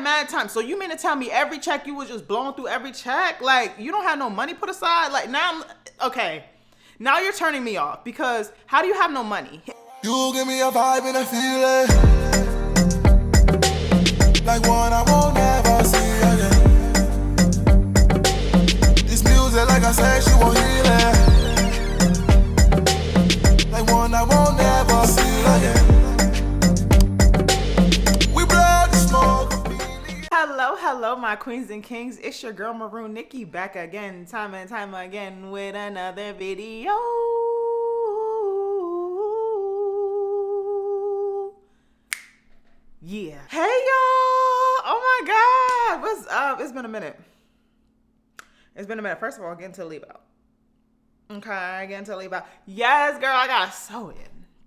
mad time. So you mean to tell me every check you was just blowing through every check? Like, you don't have no money put aside? Like, now okay. Now you're turning me off because how do you have no money? You give me a vibe and a feeling like one I won't never see again. This music, like I said, she won't heal it. Like one I won't never see again. We blow the smoke. Hello, my queens and kings. It's your girl Maroon Nikki back again, time and time again with another video. Yeah. Hey y'all. Oh my God. What's up? It's been a minute. First of all, getting to the leave out. Okay, getting to the leave out. Yes, girl, I gotta sew in.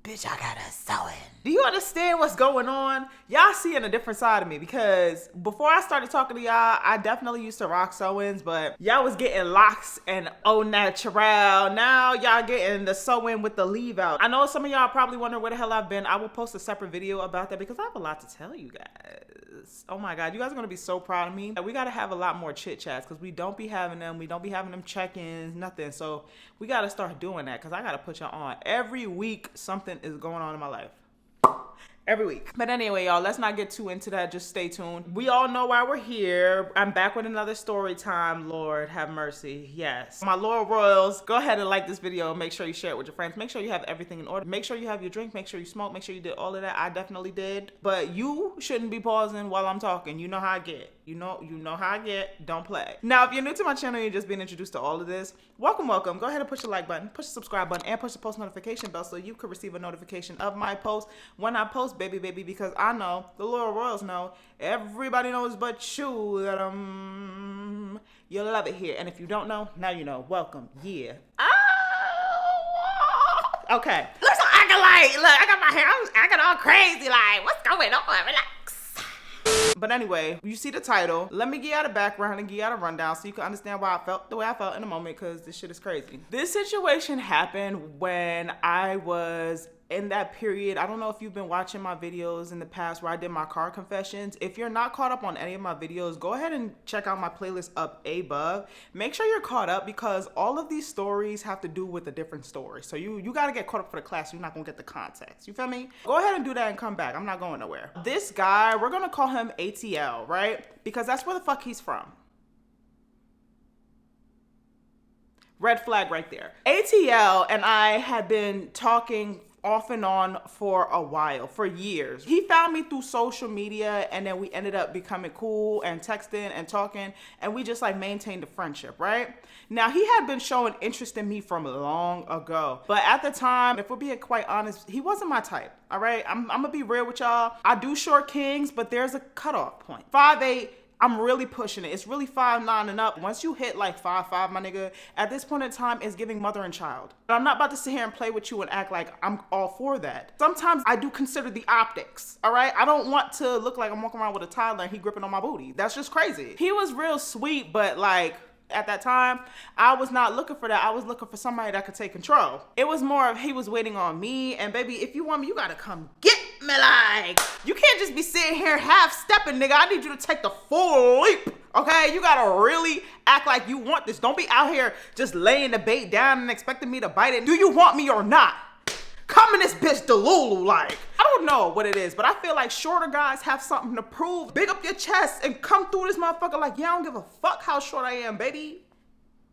Bitch, I gotta sew in. Do you understand what's going on? Y'all seeing a different side of me because before I started talking to y'all, I definitely used to rock sew-ins, but y'all was getting locks and au naturel. Now y'all getting the sew-in with the leave out. I know some of y'all probably wonder where the hell I've been. I will post a separate video about that because I have a lot to tell you guys. Oh my God, you guys are gonna be so proud of me. We gotta have a lot more chit chats because we don't be having them. We don't be having them check-ins, nothing. So we gotta start doing that because I gotta put y'all on. Every week, something is going on in my life. Every week. But anyway, y'all, let's not get too into that. Just stay tuned. We all know why we're here. I'm back with another story time. Lord have mercy. Yes. My loyal royals, go ahead and like this video. Make sure you share it with your friends. Make sure you have everything in order. Make sure you have your drink. Make sure you smoke. Make sure you did all of that. I definitely did. But you shouldn't be pausing while I'm talking. You know how I get. You know how I get. Don't play. Now, if you're new to my channel, you're just being introduced to all of this, welcome. Go ahead and push the like button, push the subscribe button, and push the post notification bell so you can receive a notification of my post when I post, baby, because I know, the loyal royals know, everybody knows but you that you'll love it here. And if you don't know, now you know. Welcome. Yeah. Oh, okay. Look, so acolyte. Look, I got my hair, I'm acting all crazy. Like, what's going on? Relax. But anyway, you see the title. Let me give you the background and give you a rundown so you can understand why I felt the way I felt in a moment because this shit is crazy. This situation happened when I was in that period. I don't know if you've been watching my videos in the past where I did my car confessions. If you're not caught up on any of my videos, go ahead and check out my playlist up above. Make sure you're caught up because all of these stories have to do with a different story. So you got to get caught up for the class. You're not going to get the context. You feel me? Go ahead and do that and come back. I'm not going nowhere. This guy, we're going to call him ATL, right? Because that's where the fuck he's from. Red flag right there. ATL and I had been talking off and on for a while, for years. He found me through social media and then we ended up becoming cool and texting and talking and we just like maintained a friendship, right? Now he had been showing interest in me from long ago, but at the time, if we're being quite honest, he wasn't my type, all right? I'm gonna be real with y'all. I do short kings, but there's a cutoff point. 5'8", I'm really pushing it. It's really 5'9" and up. Once you hit like 5'5", my nigga, at this point in time, it's giving mother and child. But I'm not about to sit here and play with you and act like I'm all for that. Sometimes I do consider the optics, all right? I don't want to look like I'm walking around with a toddler and he gripping on my booty. That's just crazy. He was real sweet, but like, at that time, I was not looking for that. I was looking for somebody that could take control. It was more of he was waiting on me, and baby, if you want me, you gotta come get me. Like, you can't just be sitting here half-stepping, nigga. I need you to take the full leap, okay? You gotta really act like you want this. Don't be out here just laying the bait down and expecting me to bite it. Do you want me or not? Come in this bitch Delulu, like. I don't know what it is, but I feel like shorter guys have something to prove. Big up your chest and come through this motherfucker like, yeah, I don't give a fuck how short I am, baby.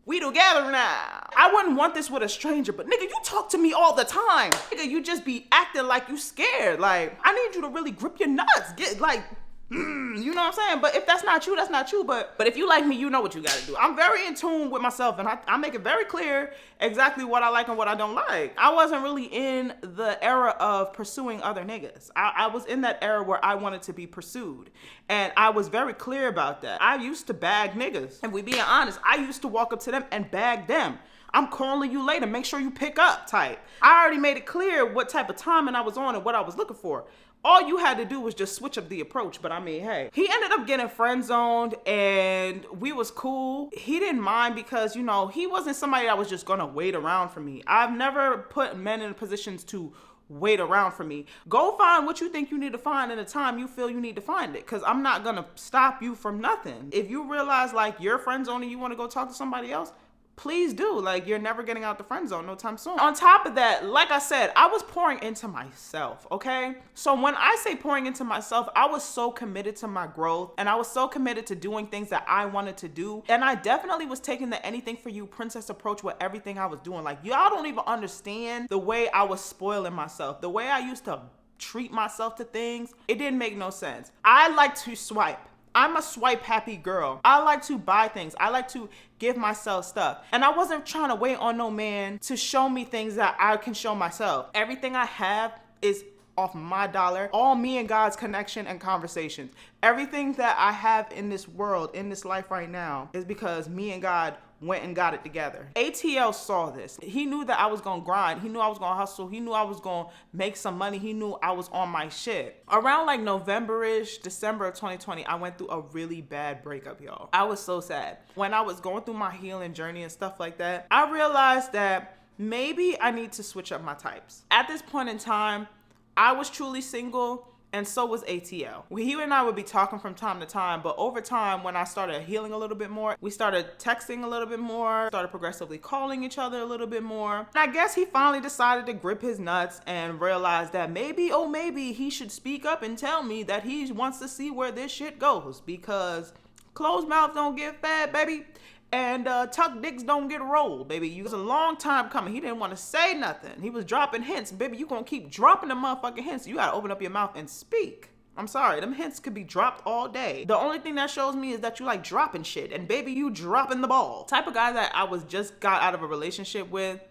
We together now. I wouldn't want this with a stranger, but nigga, you talk to me all the time. Nigga, you just be acting like you scared. Like, I need you to really grip your nuts. Get like, you know what I'm saying? But if that's not you, that's not you. But if you like me, you know what you gotta do. I'm very in tune with myself and I make it very clear exactly what I like and what I don't like. I wasn't really in the era of pursuing other niggas. I was in that era where I wanted to be pursued. And I was very clear about that. I used to bag niggas. And we being honest, I used to walk up to them and bag them. I'm calling you later, make sure you pick up type. I already made it clear what type of timing I was on and what I was looking for. All you had to do was just switch up the approach. But I mean, hey, he ended up getting friend zoned and we was cool. He didn't mind because, you know, he wasn't somebody that was just gonna wait around for me. I've never put men in positions to wait around for me. Go find what you think you need to find in the time you feel you need to find it, because I'm not gonna stop you from nothing. If you realize like your friend zone and you want to go talk to somebody else, please do. Like, you're never getting out the friend zone no time soon. On top of that, like I said, I was pouring into myself, okay? So when I say pouring into myself, I was so committed to my growth, and I was so committed to doing things that I wanted to do. And I definitely was taking the anything for you princess approach with everything I was doing. Like, y'all don't even understand the way I was spoiling myself, the way I used to treat myself to things. It didn't make no sense. I like to swipe. I'm a swipe happy girl. I like to buy things. I like to give myself stuff. And I wasn't trying to wait on no man to show me things that I can show myself. Everything I have is off my dollar. All me and God's connection and conversations. Everything that I have in this world, in this life right now, is because me and God went and got it together. ATL saw this. He knew that I was gonna grind. He knew I was gonna hustle. He knew I was gonna make some money. He knew I was on my shit. Around like November-ish, December of 2020, I went through a really bad breakup, y'all. I was so sad. When I was going through my healing journey and stuff like that, I realized that maybe I need to switch up my types. At this point in time, I was truly single, and so was ATL. He and I would be talking from time to time, but over time, when I started healing a little bit more, we started texting a little bit more, started progressively calling each other a little bit more. And I guess he finally decided to grip his nuts and realize that maybe, oh maybe, he should speak up and tell me that he wants to see where this shit goes, because closed mouths don't get fed, baby. And tuck dicks don't get rolled, baby. It was a long time coming. He didn't want to say nothing. He was dropping hints. Baby, you gonna keep dropping the motherfucking hints. You gotta open up your mouth and speak. I'm sorry, them hints could be dropped all day. The only thing that shows me is that you like dropping shit. And baby, you dropping the ball. Type of guy that I was just got out of a relationship with,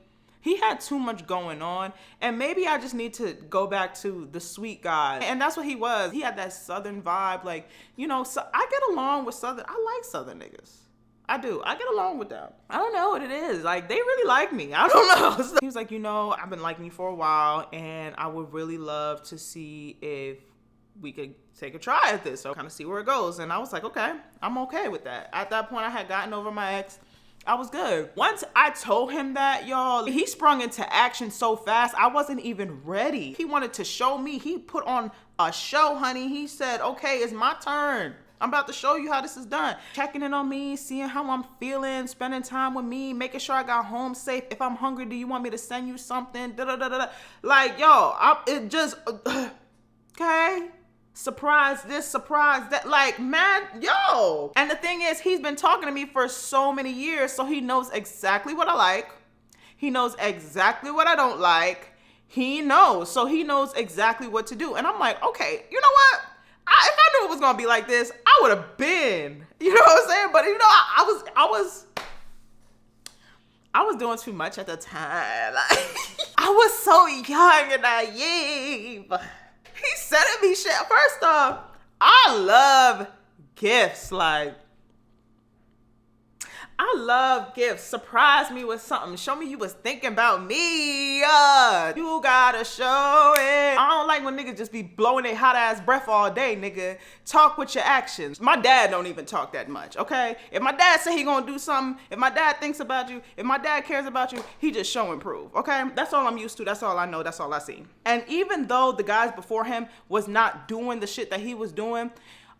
he had too much going on. And maybe I just need to go back to the sweet guy. And that's what he was. He had that Southern vibe. Like, you know, so I get along with Southern. I like Southern niggas. I do. I get along with them. I don't know what it is. Like, they really like me. I don't know. So he was like, you know, I've been liking you for a while, and I would really love to see if we could take a try at this, so kind of see where it goes. And I was like, okay, I'm okay with that. At that point, I had gotten over my ex. I was good. Once I told him that, y'all, he sprung into action so fast, I wasn't even ready. He wanted to show me. He put on a show, honey. He said, okay, it's my turn. I'm about to show you how this is done. Checking in on me, seeing how I'm feeling, spending time with me, making sure I got home safe. If I'm hungry, do you want me to send you something? Da-da-da-da-da. Like, yo, it just, okay. Surprise this, surprise that. Like, man, yo. And the thing is, he's been talking to me for so many years, so he knows exactly what I like. He knows exactly what I don't like. He knows. So he knows exactly what to do. And I'm like, okay, you know what? If I knew it was gonna be like this, I would have been. You know what I'm saying? But you know, I was doing too much at the time. Like, I was so young and naive. He sending me shit. First off, I love gifts. Like, I love gifts. Surprise me with something. Show me you was thinking about me. You gotta show it. I don't like when niggas just be blowing their hot ass breath all day, nigga. Talk with your actions. My dad don't even talk that much, okay? If my dad say he gonna do something, if my dad thinks about you, if my dad cares about you, he just show and prove, okay? That's all I'm used to. That's all I know. That's all I see. And even though the guys before him was not doing the shit that he was doing,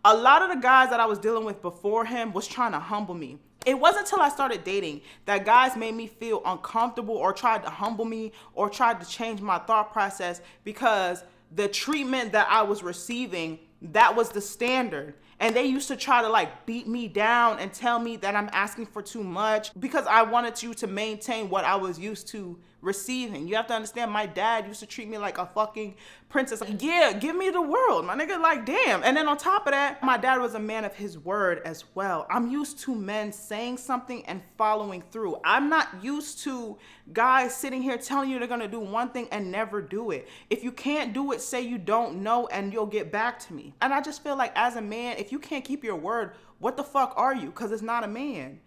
a lot of the guys that I was dealing with before him was trying to humble me. It wasn't until I started dating that guys made me feel uncomfortable or tried to humble me or tried to change my thought process, because the treatment that I was receiving, that was the standard. And they used to try to like beat me down and tell me that I'm asking for too much because I wanted you to maintain what I was used to receiving. You have to understand, my dad used to treat me like a fucking princess. Like, yeah, give me the world, my nigga. Like, damn. And then on top of that, my dad was a man of his word as well. I'm used to men saying something and following through. I'm not used to guys sitting here telling you they're gonna do one thing and never do it. If you can't do it, say you don't know and you'll get back to me. And I just feel like as a man, if you can't keep your word, what the fuck are you? Because it's not a man.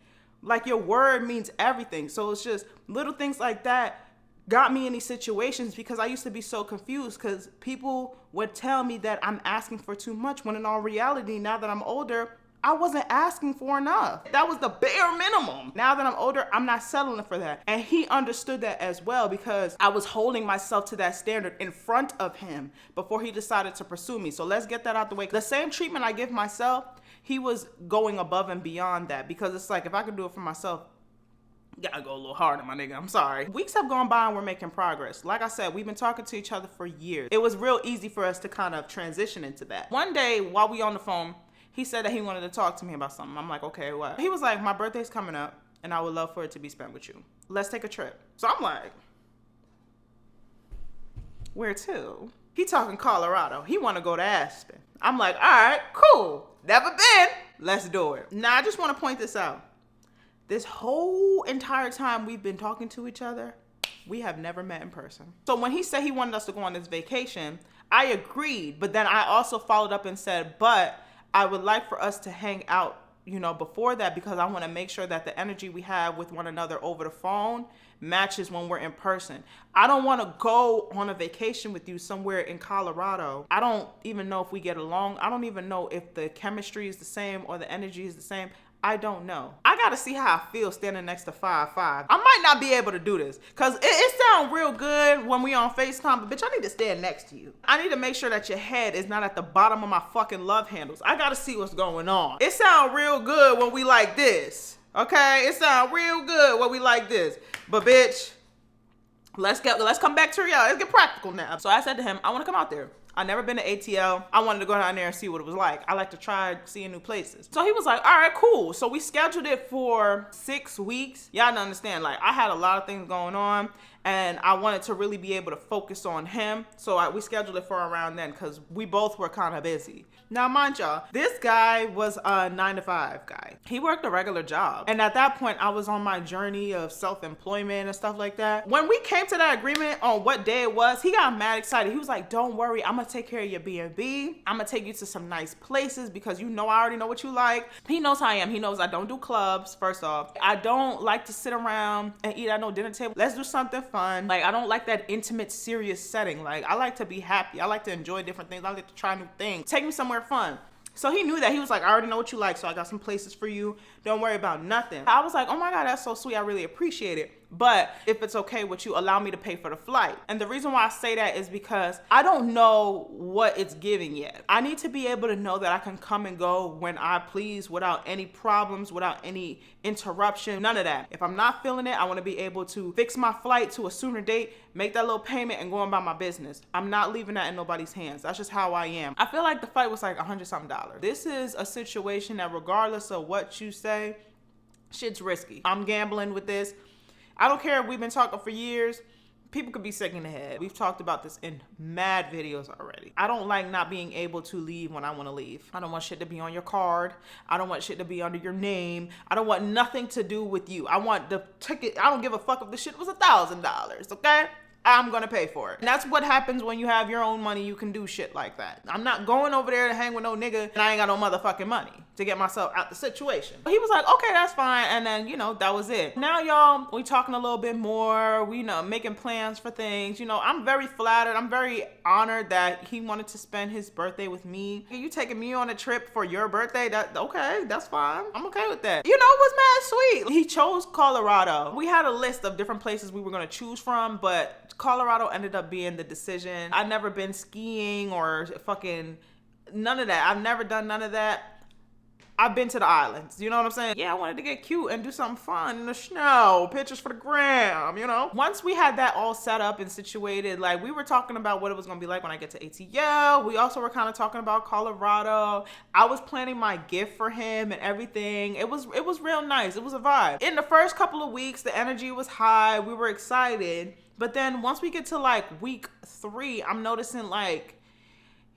Like, your word means everything. So it's just little things like that got me in these situations, because I used to be so confused because people would tell me that I'm asking for too much, when in all reality, now that I'm older, I wasn't asking for enough. That was the bare minimum. Now that I'm older, I'm not settling for that. And he understood that as well, because I was holding myself to that standard in front of him before he decided to pursue me. So let's get that out the way. The same treatment I give myself, he was going above and beyond that, because it's like, if I could do it for myself, gotta go a little harder, my nigga. I'm sorry. Weeks have gone by and we're making progress. Like I said, we've been talking to each other for years. It was real easy for us to kind of transition into that. One day while we on the phone, he said that he wanted to talk to me about something. I'm like, okay, what? He was like, my birthday's coming up and I would love for it to be spent with you. Let's take a trip. So I'm like, where to? He talking Colorado. He want to go to Aspen. I'm like, all right, cool. Never been. Let's do it. Now, I just want to point this out. This whole entire time we've been talking to each other, we have never met in person. So when he said he wanted us to go on this vacation, I agreed. But then I also followed up and said, but I would like for us to hang out, you know, before that, because I want to make sure that the energy we have with one another over the phone matches when we're in person. I don't want to go on a vacation with you somewhere in Colorado. I don't even know if we get along. I don't even know if the chemistry is the same or the energy is the same. I don't know. I gotta see how I feel standing next to 5'5". I might not be able to do this, because it sounds real good when we on FaceTime, but bitch, I need to stand next to you. I need to make sure that your head is not at the bottom of my fucking love handles. I gotta see what's going on. It sounds real good when we like this, okay? It sounds real good when we like this. But bitch, let's come back to reality. Let's get practical now. So I said to him, I wanna come out there. I've never been to ATL. I wanted to go down there and see what it was like. I like to try seeing new places. So he was like, all right, cool. So we scheduled it for 6 weeks. Y'all don't understand. Like, I had a lot of things going on and I wanted to really be able to focus on him. So we scheduled it for around then, because we both were kind of busy. Now, mind y'all, this guy was a 9-to-5 guy. He worked a regular job. And at that point, I was on my journey of self-employment and stuff like that. When we came to that agreement on what day it was, he got mad excited. He was like, don't worry, I'm gonna take care of your B&B. I'm gonna take you to some nice places, because you know I already know what you like. He knows how I am. He knows I don't do clubs, first off. I don't like to sit around and eat at no dinner table. Let's do something fun. Like, I don't like that intimate, serious setting. Like, I like to be happy. I like to enjoy different things. I like to try new things. Take me somewhere fun. So he knew that. He was like, I already know what you like, so I got some places for you. Don't worry about nothing. I was like, oh my God, that's so sweet. I really appreciate it. But if it's okay with you, allow me to pay for the flight. And the reason why I say that is because I don't know what it's giving yet. I need to be able to know that I can come and go when I please, without any problems, without any interruption, none of that. If I'm not feeling it, I want to be able to fix my flight to a sooner date, make that little payment, and go about my business. I'm not leaving that in nobody's hands. That's just how I am. I feel like the flight was like $100-something. This is a situation that regardless of what you say, shit's risky. I'm gambling with this. I don't care if we've been talking for years. People could be sick in the head. We've talked about this in mad videos already. I don't like not being able to leave when I want to leave. I don't want shit to be on your card. I don't want shit to be under your name. I don't want nothing to do with you. I want the ticket. I don't give a fuck if the shit was $1,000, okay? I'm gonna pay for it. And that's what happens when you have your own money. You can do shit like that. I'm not going over there to hang with no nigga and I ain't got no motherfucking money to get myself out the situation. He was like, okay, that's fine. And then, you know, that was it. Now, y'all, we talking a little bit more. We, you know, making plans for things. You know, I'm very flattered. I'm very honored that he wanted to spend his birthday with me. You taking me on a trip for your birthday? Okay, that's fine. I'm okay with that. You know, it was mad sweet. He chose Colorado. We had a list of different places we were gonna choose from, but Colorado ended up being the decision. I've never been skiing or fucking none of that. I've never done none of that. I've been to the islands, you know what I'm saying? Yeah, I wanted to get cute and do something fun in the snow, pictures for the gram, you know? Once we had that all set up and situated, like we were talking about what it was gonna be like when I get to ATL. We also were kind of talking about Colorado. I was planning my gift for him and everything. It was real nice. It was a vibe. In the first couple of weeks, the energy was high. We were excited. But then once we get to like week 3, I'm noticing like,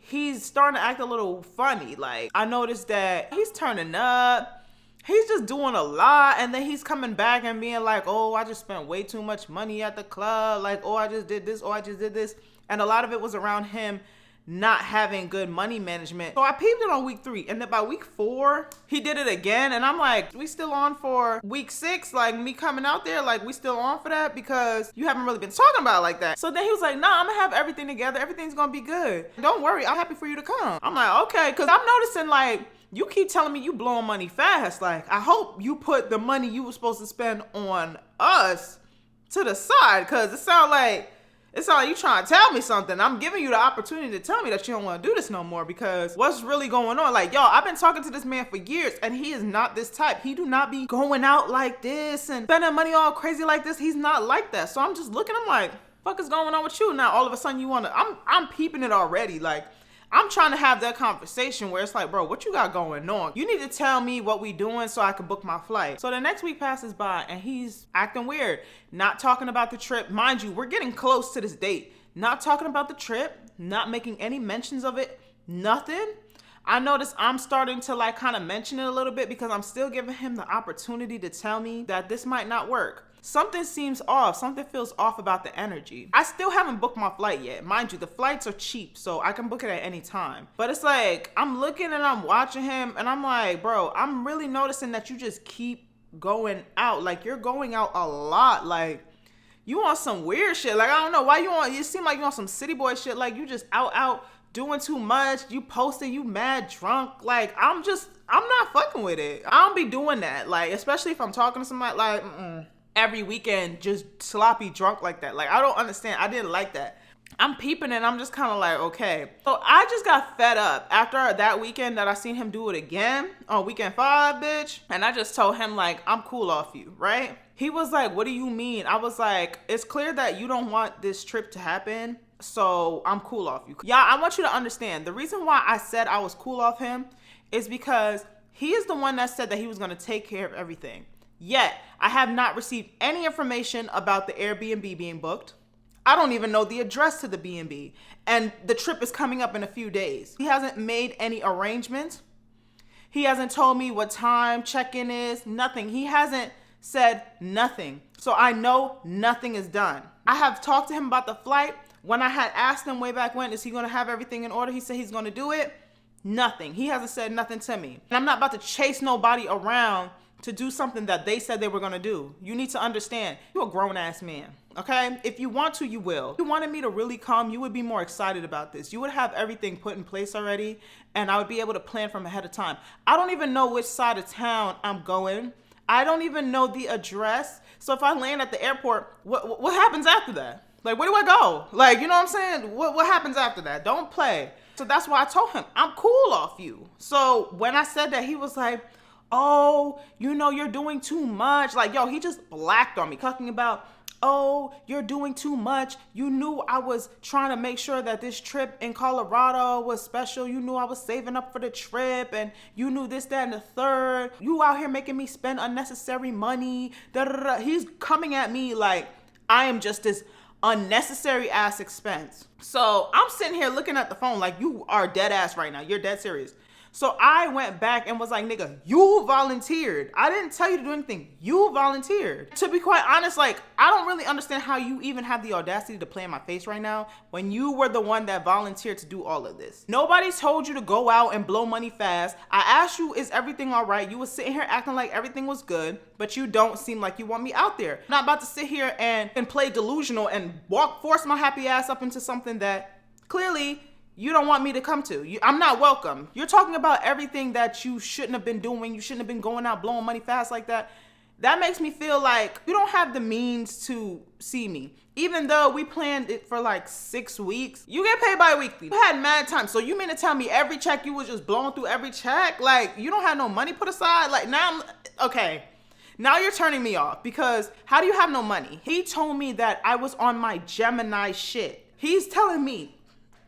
he's starting to act a little funny. Like, I noticed that he's turning up. He's just doing a lot. And then he's coming back and being like, oh, I just spent way too much money at the club. Like, oh, I just did this. Oh, I just did this. And a lot of it was around him not having good money management. So I peeped it on week 3. And then by week 4, he did it again. And I'm like, we still on for week 6? Like me coming out there, like we still on for that? Because you haven't really been talking about it like that. So then he was like, nah, I'm gonna have everything together. Everything's gonna be good. Don't worry, I'm happy for you to come. I'm like, okay. Cause I'm noticing like, you keep telling me you blowing money fast. Like, I hope you put the money you were supposed to spend on us to the side, because it sounds like you trying to tell me something. I'm giving you the opportunity to tell me that you don't want to do this no more, because what's really going on? Like, y'all, I've been talking to this man for years, and he is not this type. He do not be going out like this and spending money all crazy like this. He's not like that. So I'm just looking, I'm like, fuck is going on with you now? All of a sudden you want to, I'm peeping it already. Like, I'm trying to have that conversation where it's like, bro, what you got going on? You need to tell me what we doing so I can book my flight. So the next week passes by and he's acting weird, not talking about the trip. Mind you, we're getting close to this date. Not talking about the trip, not making any mentions of it, nothing. I notice I'm starting to like kind of mention it a little bit because I'm still giving him the opportunity to tell me that this might not work. Something seems off. Something feels off about the energy. I still haven't booked my flight yet. Mind you, the flights are cheap, so I can book it at any time. But it's like, I'm looking and I'm watching him and I'm like, bro, I'm really noticing that you just keep going out. Like, you're going out a lot. Like, you on some weird shit. Like, I don't know why you seem like you on some city boy shit. Like, you just out doing too much. You posting, you mad drunk. Like, I'm not fucking with it. I don't be doing that. Like, especially if I'm talking to somebody, like, every weekend just sloppy drunk like that. Like, I don't understand. I didn't like that. I'm peeping and I'm just kind of like, okay. So I just got fed up after that weekend that I seen him do it again on weekend 5, bitch. And I just told him, like, I'm cool off you, right? He was like, what do you mean? I was like, it's clear that you don't want this trip to happen, so I'm cool off you. Yeah, I want you to understand. The reason why I said I was cool off him is because he is the one that said that he was going to take care of everything. Yet, I have not received any information about the Airbnb being booked. I don't even know the address to the B&B. And the trip is coming up in a few days. He hasn't made any arrangements. He hasn't told me what time check-in is. Nothing. He hasn't said nothing. So I know nothing is done. I have talked to him about the flight. When I had asked him way back when, is he going to have everything in order? He said he's going to do it. Nothing. He hasn't said nothing to me. And I'm not about to chase nobody around to do something that they said they were going to do. You need to understand, you're a grown-ass man, okay? If you want to, you will. If you wanted me to really come, you would be more excited about this. You would have everything put in place already, and I would be able to plan from ahead of time. I don't even know which side of town I'm going. I don't even know the address. So if I land at the airport, what happens after that? Like, where do I go? Like, you know what I'm saying? What happens after that? Don't play. So that's why I told him, I'm cool off you. So when I said that, he was like, oh, you know, you're doing too much. Like, yo, he just blacked on me, talking about, oh, you're doing too much. You knew I was trying to make sure that this trip in Colorado was special. You knew I was saving up for the trip, and you knew this, that, and the third. You out here making me spend unnecessary money. Da, da, da. He's coming at me like I am just this unnecessary ass expense. So I'm sitting here looking at the phone like, you are dead ass right now. You're dead serious. So I went back and was like, nigga, you volunteered. I didn't tell you to do anything. You volunteered. To be quite honest, like, I don't really understand how you even have the audacity to play in my face right now when you were the one that volunteered to do all of this. Nobody told you to go out and blow money fast. I asked you, is everything all right? You was sitting here acting like everything was good, but you don't seem like you want me out there. I'm not about to sit here and play delusional and force my happy ass up into something that clearly you don't want me to come to. I'm not welcome. You're talking about everything that you shouldn't have been doing. You shouldn't have been going out blowing money fast like that. That makes me feel like you don't have the means to see me. Even though we planned it for like 6 weeks, you get paid bi-weekly. You had mad time. So you mean to tell me every check you was just blowing through every check? Like, you don't have no money put aside? Like, now okay. Now you're turning me off, because how do you have no money? He told me that I was on my Gemini shit. He's telling me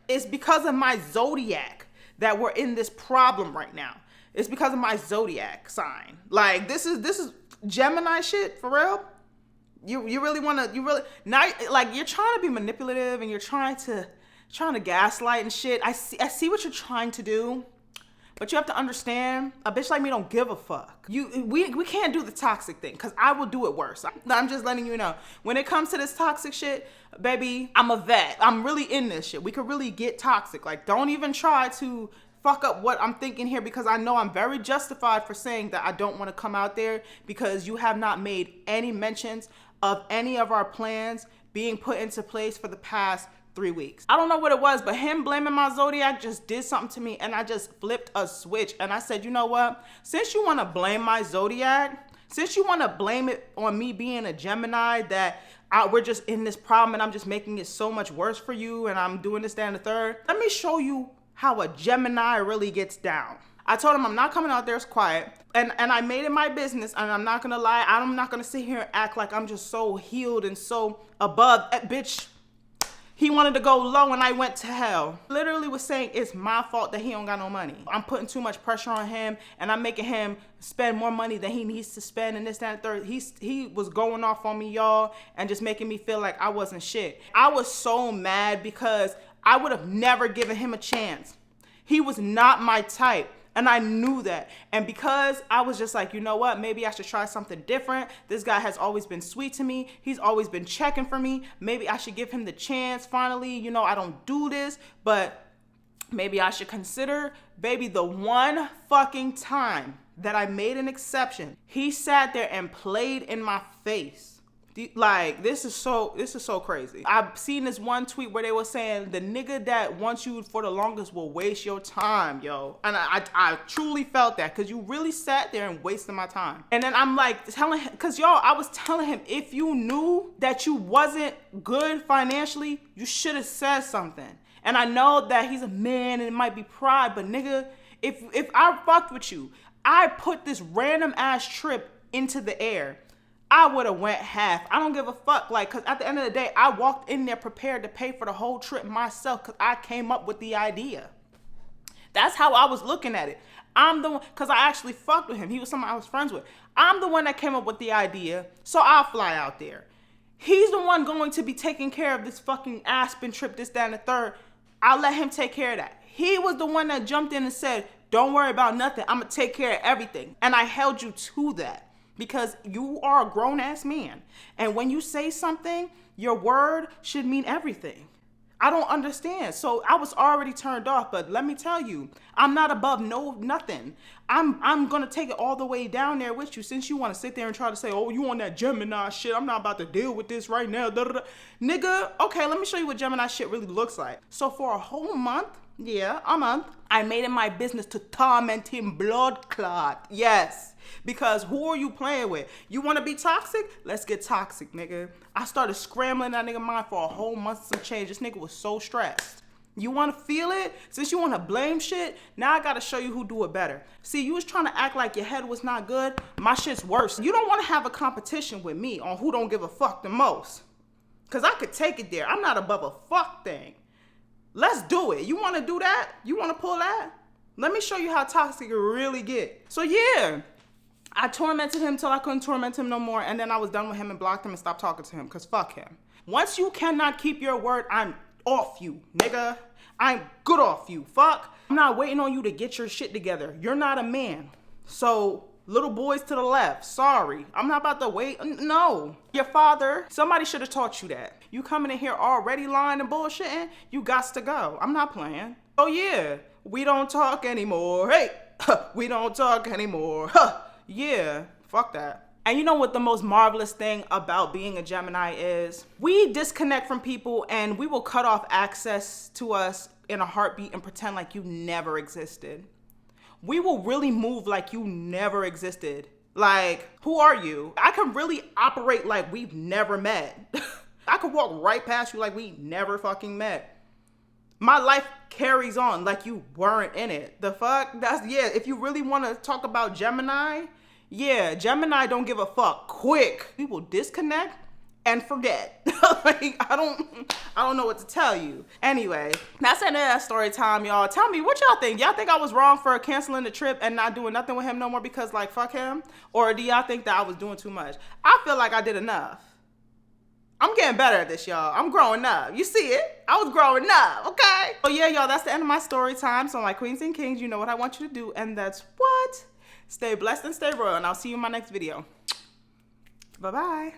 it's because of my zodiac that we're in this problem right now. It's because of my zodiac sign. Like, this is Gemini shit for real. You really now, like, you're trying to be manipulative and you're trying to gaslight and shit. I see what you're trying to do, but you have to understand, a bitch like me don't give a fuck. We can't do the toxic thing, because I will do it worse. I'm just letting you know. When it comes to this toxic shit, baby, I'm a vet. I'm really in this shit. We could really get toxic. Like, don't even try to fuck up what I'm thinking here, because I know I'm very justified for saying that I don't want to come out there, because you have not made any mentions of any of our plans being put into place for the past 3 weeks. I don't know what it was, but him blaming my zodiac just did something to me, and I just flipped a switch. And I said, you know what? Since you want to blame my zodiac, since you want to blame it on me being a Gemini, that we're just in this problem and I'm just making it so much worse for you and I'm doing this, that, and the third, let me show you how a Gemini really gets down. I told him I'm not coming out there as quiet, and I made it my business, and I'm not gonna lie, I'm not gonna sit here and act like I'm just so healed and so above. Bitch, he wanted to go low and I went to hell. Literally was saying it's my fault that he don't got no money. I'm putting too much pressure on him and I'm making him spend more money than he needs to spend and this, that, and third. He was going off on me, y'all, and just making me feel like I wasn't shit. I was so mad because I would have never given him a chance. He was not my type. And I knew that. And because I was just like, you know what? Maybe I should try something different. This guy has always been sweet to me. He's always been checking for me. Maybe I should give him the chance finally. You know, I don't do this, but maybe I should consider. Baby, the one fucking time that I made an exception, he sat there and played in my face. Like, this is so crazy. I've seen this one tweet where they were saying the nigga that wants you for the longest will waste your time, yo. And I truly felt that, because you really sat there and wasted my time. And then I'm like telling him, because y'all, I was telling him, if you knew that you wasn't good financially, you should have said something. And I know that he's a man and it might be pride, but nigga, if I fucked with you, I put this random ass trip into the air, I would have went half. I don't give a fuck. Like, because at the end of the day, I walked in there prepared to pay for the whole trip myself because I came up with the idea. That's how I was looking at it. I'm the one, because I actually fucked with him. He was someone I was friends with. I'm the one that came up with the idea, so I'll fly out there. He's the one going to be taking care of this fucking Aspen trip, this, that, and the third. I'll let him take care of that. He was the one that jumped in and said, don't worry about nothing. I'm going to take care of everything. And I held you to that. Because you are a grown-ass man. And when you say something, your word should mean everything. I don't understand. So I was already turned off, but let me tell you, I'm not above nothing. I'm gonna take it all the way down there with you. Since you wanna sit there and try to say, oh, you on that Gemini shit, I'm not about to deal with this right now. Nigga, okay, let me show you what Gemini shit really looks like. So for a whole month, I made it my business to torment him blood clot. Yes. Because who are you playing with? You want to be toxic? Let's get toxic, nigga. I started scrambling that nigga mind for a whole month and some change. This nigga was so stressed. You want to feel it? Since you want to blame shit, now I got to show you who do it better. See, you was trying to act like your head was not good. My shit's worse. You don't want to have a competition with me on who don't give a fuck the most. Because I could take it there. I'm not above a fuck thing. Let's do it. You want to do that? You want to pull that? Let me show you how toxic it really get. So yeah. I tormented him till I couldn't torment him no more, and then I was done with him and blocked him and stopped talking to him, because fuck him. Once you cannot keep your word, I'm off you, nigga. I'm good off you, fuck. I'm not waiting on you to get your shit together. You're not a man. So, little boys to the left, sorry. I'm not about to wait, no. Your father, somebody should have taught you that. You coming in here already lying and bullshitting, you gots to go. I'm not playing. Oh yeah, we don't talk anymore. Hey, we don't talk anymore. Yeah, fuck that. And you know what the most marvelous thing about being a Gemini is? We disconnect from people and we will cut off access to us in a heartbeat and pretend like you never existed. We will really move like you never existed. Like, who are you? I can really operate like we've never met. I could walk right past you like we never fucking met. My life carries on like you weren't in it. The fuck? Yeah, if you really want to talk about Gemini, yeah, Gemini don't give a fuck. Quick. We will disconnect and forget. Like, I don't know what to tell you. Anyway, that's the end of that story time, y'all. Tell me, what y'all think? Y'all think I was wrong for canceling the trip and not doing nothing with him no more because, like, fuck him? Or do y'all think that I was doing too much? I feel like I did enough. I'm getting better at this, y'all. I'm growing up. You see it? I was growing up, okay? So yeah, y'all, that's the end of my story time. So my queens and kings, you know what I want you to do, and that's what? Stay blessed and stay royal, and I'll see you in my next video. Bye-bye.